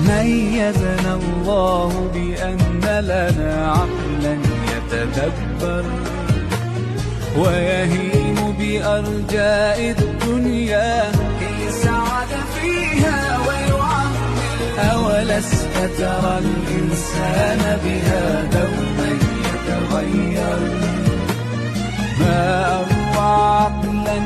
ميزنا الله بأن لنا عقلا يتدبر ويهيم بأرجاء الدنيا كي يسعد فيها ويعمر. أولست ترى الإنسان بها دوما يتغير؟ ما أروع عقلا